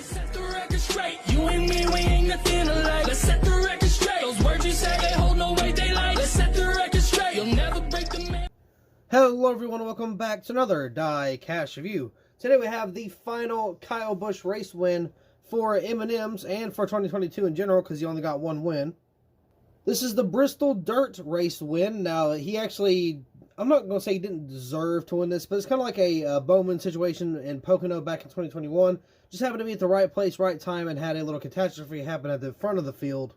set the record straight. You and me, we ain't nothing alike. Let's set the record straight. Those words you say, they hold no weight, they like. Let's set the record straight. You'll never break the man. Hello everyone, welcome back to another Diecast review. Today we have the final Kyle Busch race win for M&M's and for 2022 in general, because he only got one win. This is the Bristol Dirt race win. Now, he actually, I'm not going to say he didn't deserve to win this, but it's kind of like a Bowman situation in Pocono back in 2021. Just happened to be at the right place, right time, and had a little catastrophe happen at the front of the field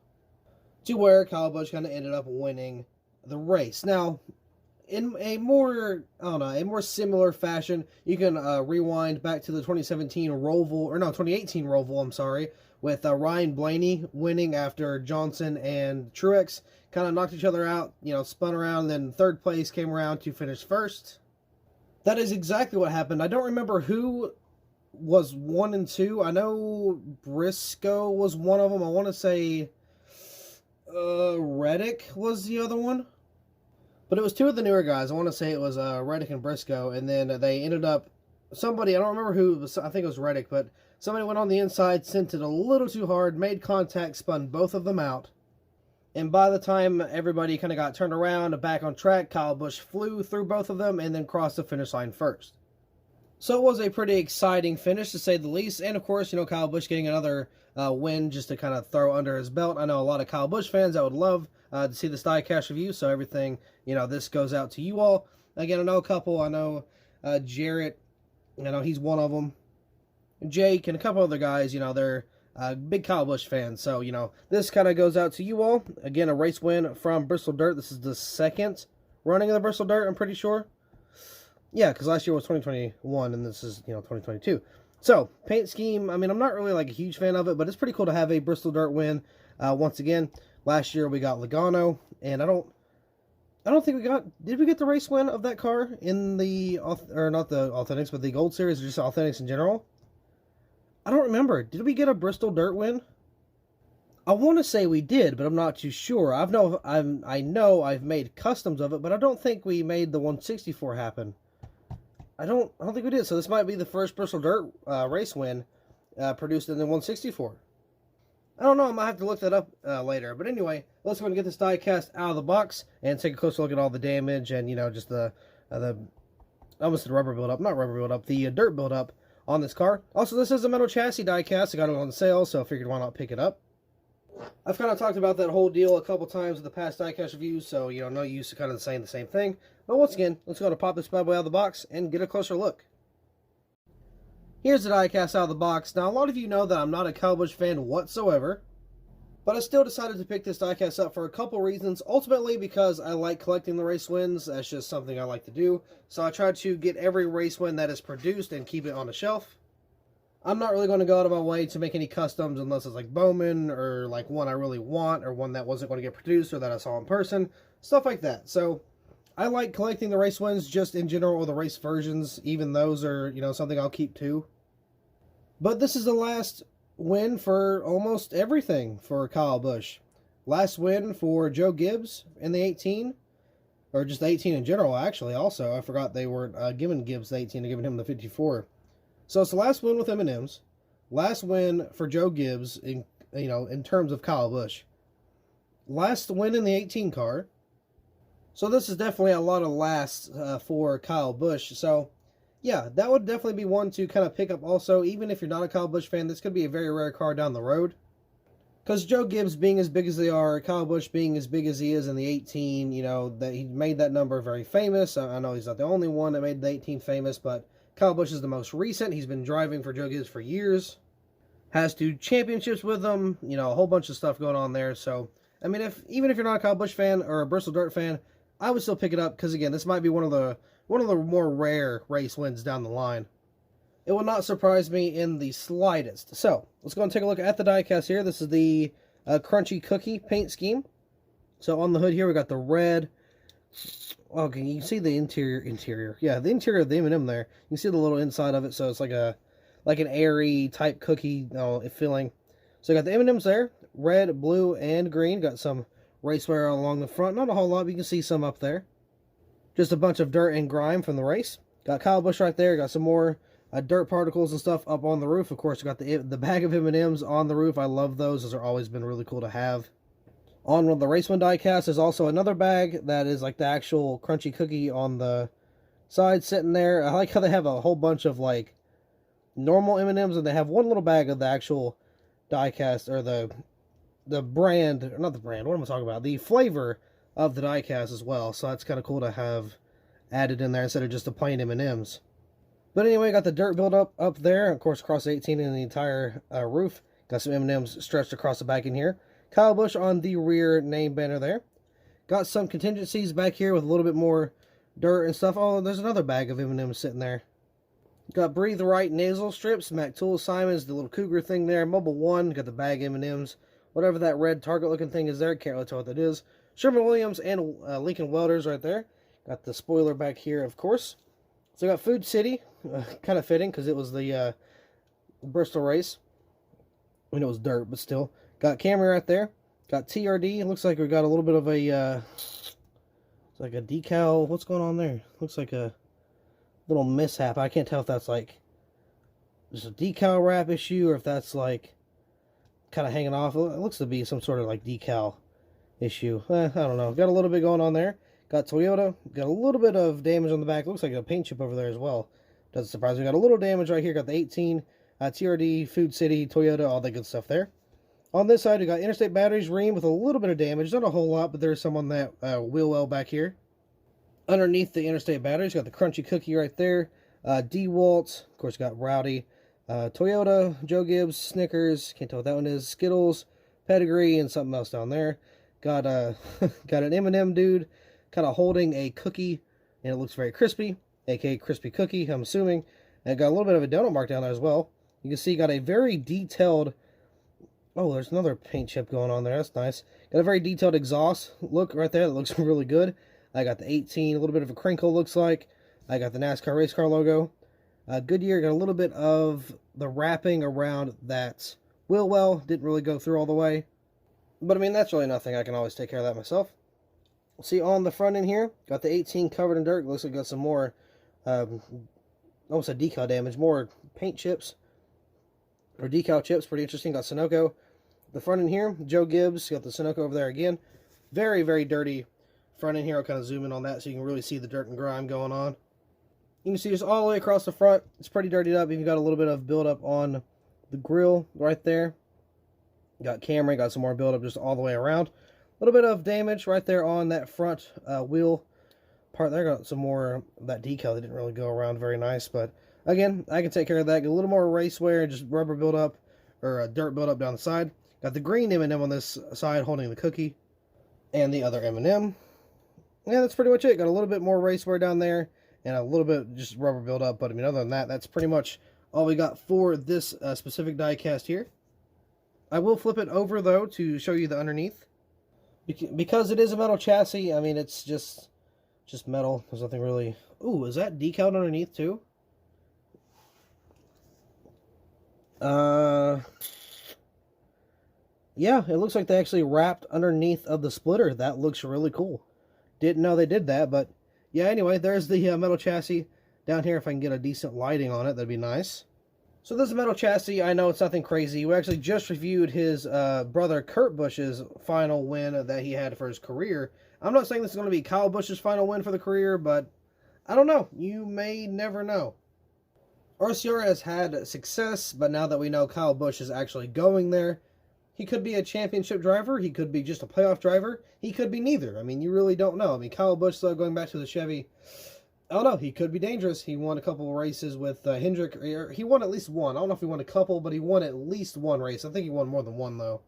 to where Kyle Busch kind of ended up winning the race. Now, in a more, a more similar fashion, you can rewind back to the 2018 Roval, I'm sorry, with Ryan Blaney winning after Johnson and Truex kind of knocked each other out, spun around, then third place came around to finish first. That is exactly what happened. I don't remember who was 1 and 2. I know Briscoe was one of them. I want to say Reddick was the other one. But it was two of the newer guys. I want to say it was Reddick and Briscoe. And then they ended up, somebody, I don't remember who, I think it was Reddick, but somebody went on the inside, sent it a little too hard, made contact, spun both of them out. And by the time everybody kind of got turned around and back on track, Kyle Busch flew through both of them and then crossed the finish line first. So it was a pretty exciting finish, to say the least. And of course, Kyle Busch getting another win just to kind of throw under his belt. I know a lot of Kyle Busch fans that would love to see this Diecast review, so everything, this goes out to you all. Again, I know a couple. I know Jarrett, he's one of them. Jake and a couple other guys, they're big Kyle Busch fans. So, this kind of goes out to you all. Again, a race win from Bristol Dirt. This is the second running of the Bristol Dirt, I'm pretty sure. Yeah, because last year was 2021, and this is, 2022. So, paint scheme, I'm not really like a huge fan of it, but it's pretty cool to have a Bristol Dirt win once again. Last year we got Logano, and I don't think we got, did we get the race win of that car in the, or not the Authentics, but the Gold Series, or just Authentics in general? I don't remember. Did we get a Bristol Dirt win? I want to say we did, but I'm not too sure. I know I've made customs of it, but I don't think we made the 164 happen. I don't think we did. So this might be the first Bristol Dirt race win produced in the 164. I don't know. I might have to look that up later. But anyway, let's go and get this Diecast out of the box and take a closer look at all the damage and, just the I almost said rubber buildup. Not rubber buildup. The dirt buildup on this car. Also, this is a metal chassis Diecast. I got it on sale, so I figured why not pick it up. I've kind of talked about that whole deal a couple times in the past Diecast reviews, so, no use to kind of saying the same thing. But once again, let's go to pop this bad boy out of the box and get a closer look. Here's the Diecast out of the box. Now, a lot of you know that I'm not a Kyle Busch fan whatsoever, but I still decided to pick this Diecast up for a couple reasons. Ultimately, because I like collecting the race wins. That's just something I like to do. So I try to get every race win that is produced and keep it on the shelf. I'm not really going to go out of my way to make any customs unless it's like Bowman or like one I really want or one that wasn't going to get produced or that I saw in person. Stuff like that. So I like collecting the race wins just in general, or the race versions. Even those are, something I'll keep too. But this is the last win for almost everything for Kyle Busch. Last win for Joe Gibbs in the 18. Or just the 18 in general, actually, also. I forgot they weren't giving Gibbs the 18 and giving him the 54. So it's the last win with M&M's. Last win for Joe Gibbs in terms of Kyle Busch. Last win in the 18 car. So this is definitely a lot of lasts for Kyle Busch. So yeah, that would definitely be one to kind of pick up also. Even if you're not a Kyle Busch fan, this could be a very rare car down the road. Because Joe Gibbs being as big as they are, Kyle Busch being as big as he is in the 18, that he made that number very famous. I know he's not the only one that made the 18 famous, but Kyle Busch is the most recent. He's been driving for Joe Gibbs for years. Has 2 championships with him. A whole bunch of stuff going on there. So, even if you're not a Kyle Busch fan or a Bristol Dirt fan, I would still pick it up because, again, this might be one of the more rare race wins down the line. It will not surprise me in the slightest. So, let's go and take a look at the Diecast here. This is the Crunchy Cookie paint scheme. So, on the hood here, we got the red. Okay, you can see the interior. Yeah, the interior of the M&M there. You can see the little inside of it, so it's like an airy type cookie filling. So, I got the M&Ms there. Red, blue, and green. Got some raceware along the front. Not a whole lot, but you can see some up there. Just a bunch of dirt and grime from the race. Got Kyle Busch right there. Got some more dirt particles and stuff up on the roof. Of course, you got the bag of M&Ms on the roof. I love those. Those are always been really cool to have. On one of the Race 1 diecast is also another bag that is like the actual crunchy cookie on the side sitting there. I like how they have a whole bunch of like normal M&Ms and they have one little bag of the actual diecast, or the brand, or not the brand, what am I talking about? The flavor of the diecast as well. So that's kind of cool to have added in there instead of just the plain M&Ms. But anyway, got the dirt buildup up there. Of course, across the 18 and the entire roof. Got some M&Ms stretched across the back in here. Kyle Busch on the rear name banner there. Got some contingencies back here with a little bit more dirt and stuff. Oh, there's another bag of M&Ms sitting there. Got Breathe Right nasal strips. Mac Tool Simons, the little cougar thing there. Mobile 1, got the bag M&Ms. Whatever that red target looking thing is there. Can't really tell what that is. Sherman-Williams and Lincoln Welders right there. Got the spoiler back here, of course. So got Food City. Kind of fitting because it was the Bristol race. I mean, it was dirt, but still. Got Camry right there. Got TRD. It looks like we got a little bit of a it's like a decal. What's going on there? Looks like a little mishap. I can't tell if that's like just a decal wrap issue or if that's like kind of hanging off. It looks to be some sort of like decal issue. I don't know. Got a little bit going on there. Got Toyota. Got a little bit of damage on the back. Looks like a paint chip over there as well. Doesn't surprise me. Got a little damage right here. Got the 18, TRD, Food City, Toyota, all that good stuff there. On this side, we got Interstate Batteries ream with a little bit of damage. Not a whole lot, but there's some on that wheel well back here. Underneath the Interstate Batteries, got the Crunchy Cookie right there. DeWalt. Of course, got Rowdy. Toyota, Joe Gibbs, Snickers. Can't tell what that one is. Skittles, Pedigree, and something else down there. Got got an M&M dude kind of holding a cookie, and it looks very crispy, aka crispy cookie, I'm assuming. And got a little bit of a donut mark down there as well. You can see got a very detailed, oh, there's another paint chip going on there. That's nice. Got a very detailed exhaust look right there. That looks really good. I got the 18, a little bit of a crinkle looks like. I got the NASCAR race car logo. Goodyear got a little bit of the wrapping around that wheel well. Didn't really go through all the way. But I mean, that's really nothing. I can always take care of that myself. See on the front end here, got the 18 covered in dirt. Looks like got some more, almost a decal damage. More paint chips, or decal chips. Pretty interesting. Got Sunoco. The front end here, Joe Gibbs. Got the Sunoco over there again. Very, very dirty front end here. I'll kind of zoom in on that so you can really see the dirt and grime going on. You can see just all the way across the front. It's pretty dirtied up. Even got a little bit of buildup on the grill right there. Got Camry. Got some more buildup just all the way around. A little bit of damage right there on that front wheel part there. Got some more of that decal that didn't really go around very nice. But again, I can take care of that. Get a little more race wear, just rubber buildup, or dirt buildup down the side. Got the green M&M on this side holding the cookie. And the other M&M. Yeah, that's pretty much it. Got a little bit more race wear down there. And a little bit just rubber buildup. But I mean, other than that, that's pretty much all we got for this specific diecast here. I will flip it over, though, to show you the underneath. Because it is a metal chassis, I mean, it's just metal. There's nothing really... Ooh, is that decaled underneath, too? Yeah, it looks like they actually wrapped underneath of the splitter. That looks really cool. Didn't know they did that, but... Yeah, anyway, there's the metal chassis down here. If I can get a decent lighting on it, that'd be nice. So this is a metal chassis. I know it's nothing crazy. We actually just reviewed his brother Kurt Busch's final win that he had for his career. I'm not saying this is going to be Kyle Busch's final win for the career, but I don't know. You may never know. RCR has had success, but now that we know Kyle Busch is actually going there, he could be a championship driver. He could be just a playoff driver. He could be neither. I mean, you really don't know. I mean, Kyle Busch, though, going back to the Chevy... I don't know. He could be dangerous. He won a couple of races with Hendrick. He won at least one. I don't know if he won a couple, but he won at least one race. I think he won more than one, though.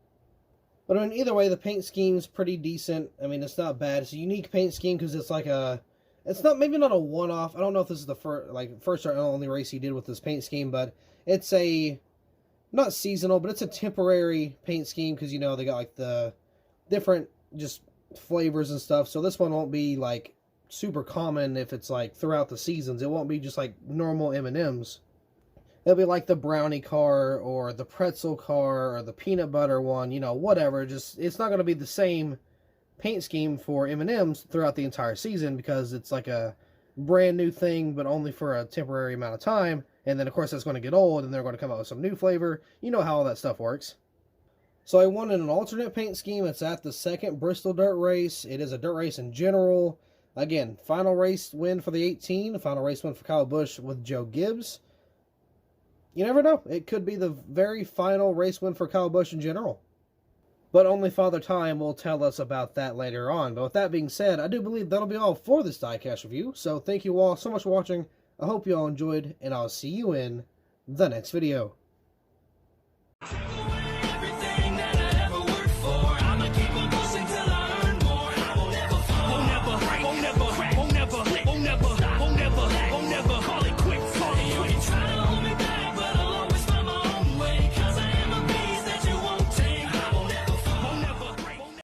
But I mean, either way, the paint scheme's pretty decent. I mean, it's not bad. It's a unique paint scheme because it's like a... It's not, maybe not a one-off. I don't know if this is the first or only race he did with this paint scheme, but it's a... Not seasonal, but it's a temporary paint scheme because, you know, they got like the different just flavors and stuff. So this one won't be like... super common if it's like throughout the seasons. It won't be just like normal M&Ms. It'll be like the brownie car or the pretzel car or the peanut butter one, you know, whatever. Just it's not going to be the same paint scheme for M&Ms throughout the entire season because it's like a brand new thing but only for a temporary amount of time. And then, of course, that's going to get old, and they're going to come out with some new flavor. You know how all that stuff works. So I won in an alternate paint scheme. It's at the second Bristol dirt race. It is a dirt race in general. Again, final race win for the 18. Final race win for Kyle Busch with Joe Gibbs. You never know. It could be the very final race win for Kyle Busch in general. But only Father Time will tell us about that later on. But with that being said, I do believe that'll be all for this diecast review. So thank you all so much for watching. I hope you all enjoyed, and I'll see you in the next video.